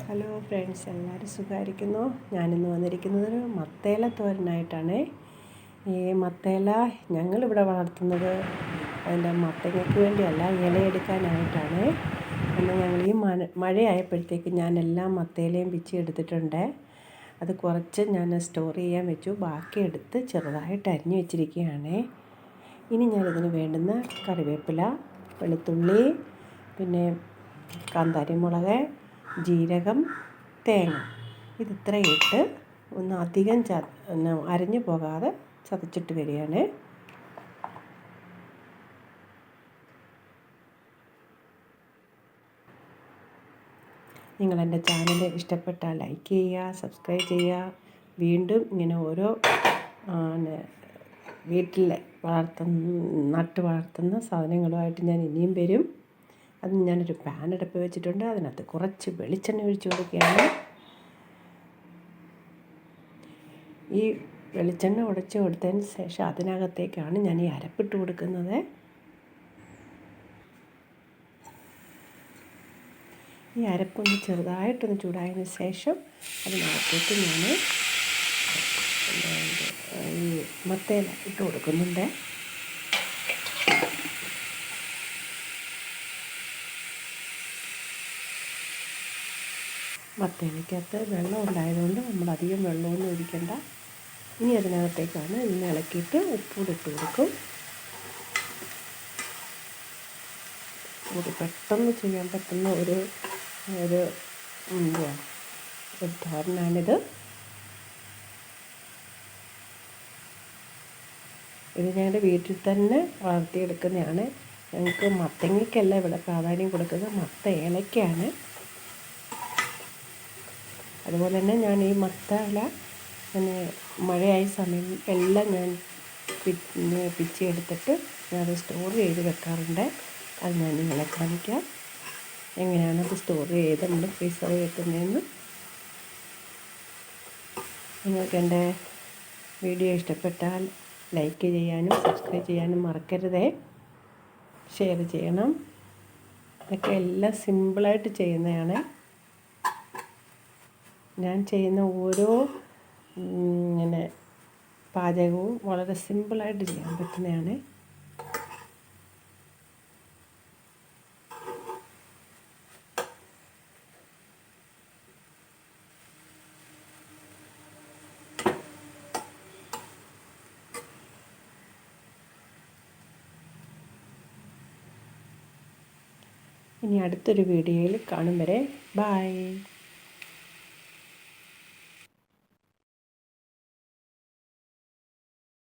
Hello friends, എല്ലാവരും സുഖമായിരിക്കുന്നു. ഞാനിന്ന് വന്നിരിക്കുന്നത് ഒരു മത്തേല തോരനായിട്ടാണ്. ഈ മത്തേല ഞങ്ങളിവിടെ വളർത്തുന്നത് അതിൻ്റെ മത്തങ്ങയ്ക്ക് വേണ്ടിയല്ല, ഇലയെടുക്കാനായിട്ടാണ്. എന്നാൽ ഞങ്ങൾ ഈ മഴയായപ്പോഴത്തേക്ക് ഞാനെല്ലാം മത്തേലയും പിച്ചി എടുത്തിട്ടുണ്ട്. അത് കുറച്ച് ഞാൻ സ്റ്റോർ ചെയ്യാൻ വെച്ചു, ബാക്കി എടുത്ത് ചെറുതായിട്ട് അരിഞ്ഞു വെച്ചിരിക്കുകയാണ്. ഇനി ഞാനിതിന് വേണ്ടുന്ന കറിവേപ്പില, വെളുത്തുള്ളി, പിന്നെ കാന്താരി മുളക്, ജീരകം, തേങ്ങ, ഇതിത്രയും ഇട്ട് ഒന്ന് അധികം അരഞ്ഞു പോകാതെ ചതച്ചിട്ട് വരികയാണ്. നിങ്ങളെൻ്റെ ചാനൽ ഇഷ്ടപ്പെട്ടാൽ ലൈക്ക് ചെയ്യുക, സബ്സ്ക്രൈബ് ചെയ്യുക. വീണ്ടും ഇങ്ങനെ ഓരോ വീട്ടിൽ നട്ട് വളർത്തുന്ന സാധനങ്ങളുമായിട്ട് ഞാൻ ഇനിയും വരും. അത് ഞാനൊരു പാൻ അടുപ്പ് വെച്ചിട്ടുണ്ട്. അതിനകത്ത് കുറച്ച് വെളിച്ചെണ്ണ ഒഴിച്ച് കൊടുക്കുകയാണ്. ഈ വെളിച്ചെണ്ണ ഉടച്ച് കൊടുത്തതിന് ശേഷം അതിനകത്തേക്കാണ് ഞാൻ ഈ അരപ്പിട്ട് കൊടുക്കുന്നത്. ഈ അരപ്പൊന്ന് ചെറുതായിട്ടൊന്ന് ചൂടായതിന് ശേഷം അതിനകത്തേക്ക് ഞാൻ ഈ മത്തേല ഇട്ട് കൊടുക്കുന്നുണ്ട്. മത്തേലയ്ക്കകത്ത് വെള്ളം ഉണ്ടായതുകൊണ്ട് നമ്മളധികം വെള്ളമൊന്നും ഒഴിക്കണ്ട. ഇനി അതിനകത്തേക്കാണ് ഇന്ന് ഇളക്കിയിട്ട് ഉപ്പൂടെ ഇട്ട് കൊടുക്കും. നമുക്ക് പെട്ടെന്ന് ചെയ്യാൻ പറ്റുന്ന ഒരു തോരനാണിത്. ഇത് ഞങ്ങളുടെ വീട്ടിൽ തന്നെ വളർത്തിയെടുക്കുന്നതാണ്. ഞങ്ങൾക്ക് മത്തങ്ങയ്ക്കല്ല ഇവിടെ പ്രാധാന്യം കൊടുക്കുന്നത്, മത്ത ഏലയ്ക്കാണ്. അതുപോലെ തന്നെ ഞാൻ ഈ മത്തേല പിന്നെ മഴയായ സമയം എല്ലാം ഞാൻ പിച്ചിയെടുത്തിട്ട് ഞാനത് സ്റ്റോർ ചെയ്ത് വെക്കാറുണ്ട്. അത് ഞാൻ നിങ്ങളെ കാണിക്കാം, എങ്ങനെയാണത് സ്റ്റോർ ചെയ്ത് നമ്മൾ ഫ്രീസറിൽ വെക്കുന്നതെന്ന്. നിങ്ങൾക്ക് എൻ്റെ വീഡിയോ ഇഷ്ടപ്പെട്ടാൽ ലൈക്ക് ചെയ്യാനും സബ്സ്ക്രൈബ് ചെയ്യാനും മറക്കരുതേ. ഷെയർ ചെയ്യണം. ഇതൊക്കെ എല്ലാം സിമ്പിളായിട്ട് ചെയ്യുന്നതാണ്. ഞാൻ ചെയ്യുന്ന ഓരോ ഇങ്ങനെ പാചകവും വളരെ സിമ്പിളായിട്ട് ചെയ്യാൻ പറ്റുന്നതാണ്. ഇനി അടുത്തൊരു വീഡിയോയിൽ കാണും വരെ ബൈ.